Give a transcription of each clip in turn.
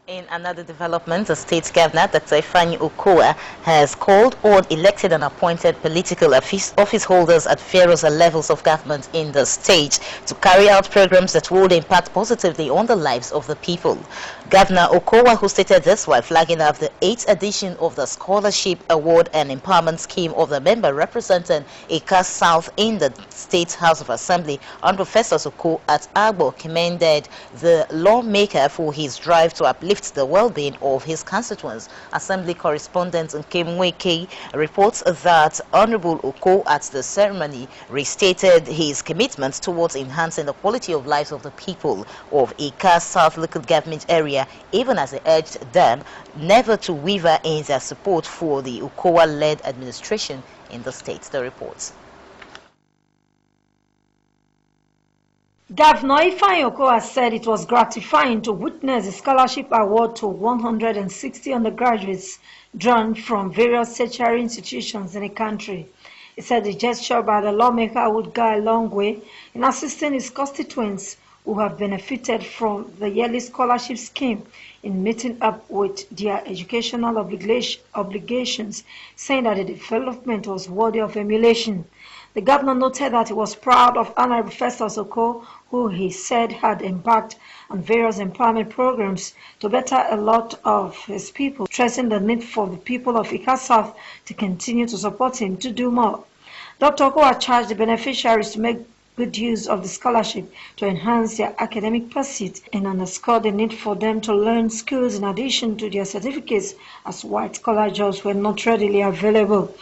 In another development, the state governor, Dr. Okoh, has called on elected and appointed political office holders at various levels of government in the state to carry out programs that would impact positively on the lives of the people. Governor Okoh, who stated this while flagging up the 8th edition of the Scholarship Award and Empowerment Scheme of the member representing Okoh South in the State House of Assembly, Honorable Festus Okoh at Agbo, commended the lawmaker for his drive to uplift the well-being of his constituents. Assembly correspondent Nkemweke reports that Honorable Okoh at the ceremony restated his commitment towards enhancing the quality of lives of the people of Okoh South local government area, even as he urged them never to waver in their support for the Okoh-led administration in the state. The reports. Governor Okoh has said it was gratifying to witness the scholarship award to 160 undergraduates drawn from various tertiary institutions in the country. He said the gesture by the lawmaker would go a long way in assisting his constituents who have benefited from the yearly scholarship scheme in meeting up with their educational obligations, saying that the development was worthy of emulation. The governor noted that he was proud of Honorable Festus Okoh, who he said had embarked on various empowerment programs to better a lot of his people, stressing the need for the people of Okoh South to continue to support him to do more. Dr. Okoh charged the beneficiaries to make good use of the scholarship to enhance their academic pursuit and underscore the need for them to learn skills in addition to their certificates, as white-collar jobs were not readily available.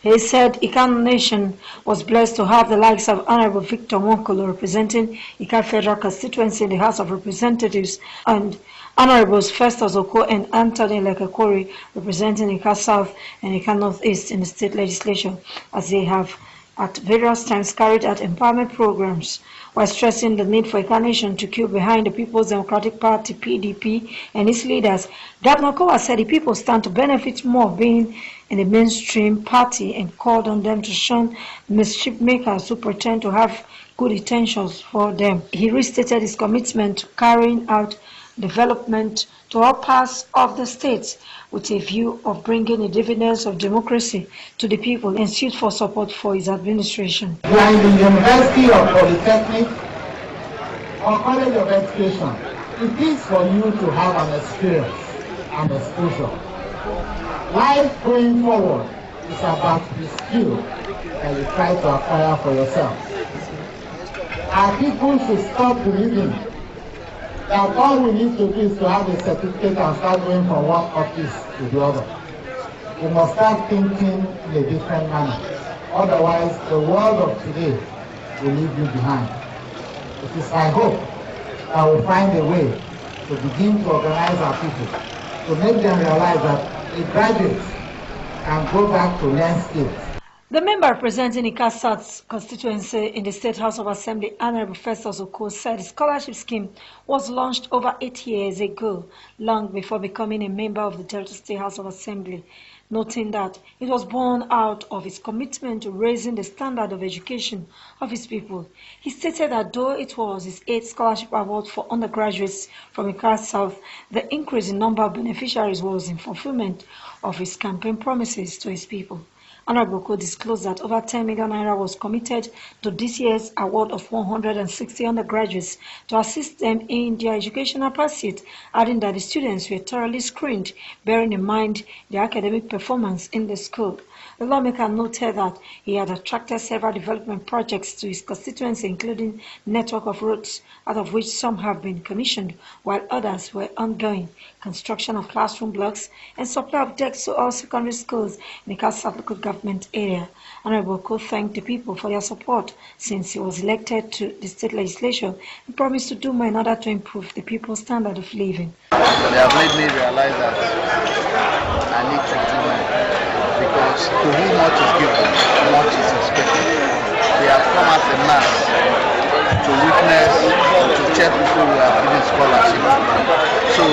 He said Okoh Nation was blessed to have the likes of Honorable Victor Nwokolo representing Okoh Federal Constituency in the House of Representatives and Honorables Festus Okoh and Anthony Lekekori representing Okoh South and Okoh Northeast in the state legislature, as they have at various times carried out empowerment programs, while stressing the need for Okoh Nation to queue behind the People's Democratic Party (PDP) and its leaders. Governor Okoh said the people stand to benefit more being in the mainstream party and called on them to shun mischief makers who pretend to have good intentions for them. He restated his commitment to carrying out development to all parts of the state with a view of bringing the dividends of democracy to the people and sued for support for his administration. You are in the University of Polytechnic or College of Education. It is for you to have an experience and exposure. Life going forward is about the skill that you try to acquire for yourself. Our people should stop believing that all we need to do is to have a certificate and start going from one office to the other. We must start thinking in a different manner. Otherwise, the world of today will leave you behind. It is my hope that we'll find a way to begin to organize our people, to make them realize that a graduate can go back to learn skills. The member representing Okoh South's constituency in the State House of Assembly, Honorable Festus Okoh, said the scholarship scheme was launched over 8 years ago, long before becoming a member of the Delta State House of Assembly, noting that it was born out of his commitment to raising the standard of education of his people. He stated that though it was his 8th scholarship award for undergraduates from Okoh South, the increase in number of beneficiaries was in fulfillment of his campaign promises to his people. Honorable Okoh disclosed that over 10 million naira was committed to this year's award of 160 undergraduates to assist them in their educational pursuit, adding that the students were thoroughly screened, bearing in mind their academic performance in the school. The lawmaker noted that he had attracted several development projects to his constituency, including network of roads, out of which some have been commissioned, while others were ongoing, construction of classroom blocks, and supply of desks to all secondary schools in the Okoh South local government area. Honorable Okoh thanked the people for their support since he was elected to the state legislature and promised to do more in order to improve the people's standard of living. They have made me realize that I need to do more, because to whom much is given, much is expected. We have come as a mass to witness, to tell people we are giving scholarship. So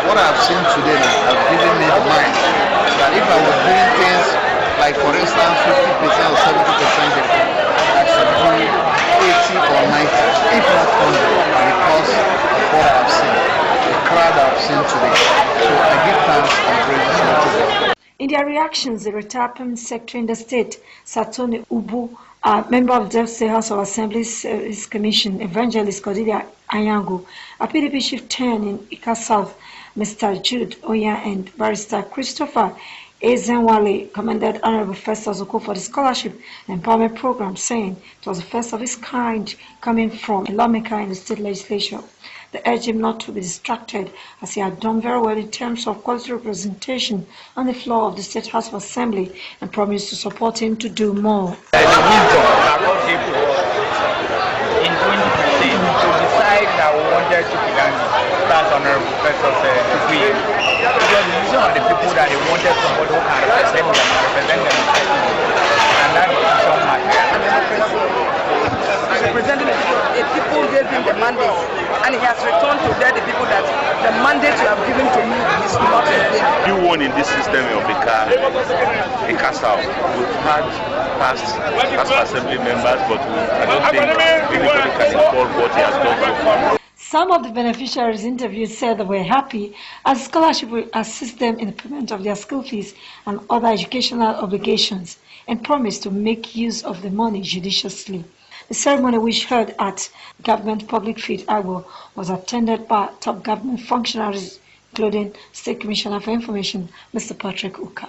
what I have seen today has given me the mind that if I was doing things like, for instance, 50% or 70% before, I should do 80 or 90, if not 100, because of what I have seen, the crowd I have seen today. In their reactions, the retired permanent secretary in the state, Satoni Ubu, a member of the State House of Assembly Service Commission, Evangelist Cordelia Anyango, a PDP chieftain in Ika South, Mr. Jude Oya, and Barrister Christopher Ezenwale commended Honorable Festus Okoh for the scholarship and empowerment program, saying it was the first of its kind coming from a lawmaker in the state legislature. They urged him not to be distracted, as he had done very well in terms of quality representation on the floor of the State House of Assembly, and promised to support him to do more. The wisdom that God gave to us in 2015 to decide that we wanted to belong that's Honorable Festus Okoh. Because the vision of the people that they wanted somebody who can represent them and that is Isioma. Representing the people gave him the mandate, and he has returned to tell the people that the mandate you have given to me is not in vain. You won in this system of Ika South. We've had past assembly members, but I don't think anybody can involve what he has done so far. Some of the beneficiaries interviewed said they were happy as scholarship will assist them in the payment of their school fees and other educational obligations, and promised to make use of the money judiciously. The ceremony, which held at Government Public Field, Agbo, was attended by top government functionaries, including State Commissioner for Information, Mr. Patrick Uka.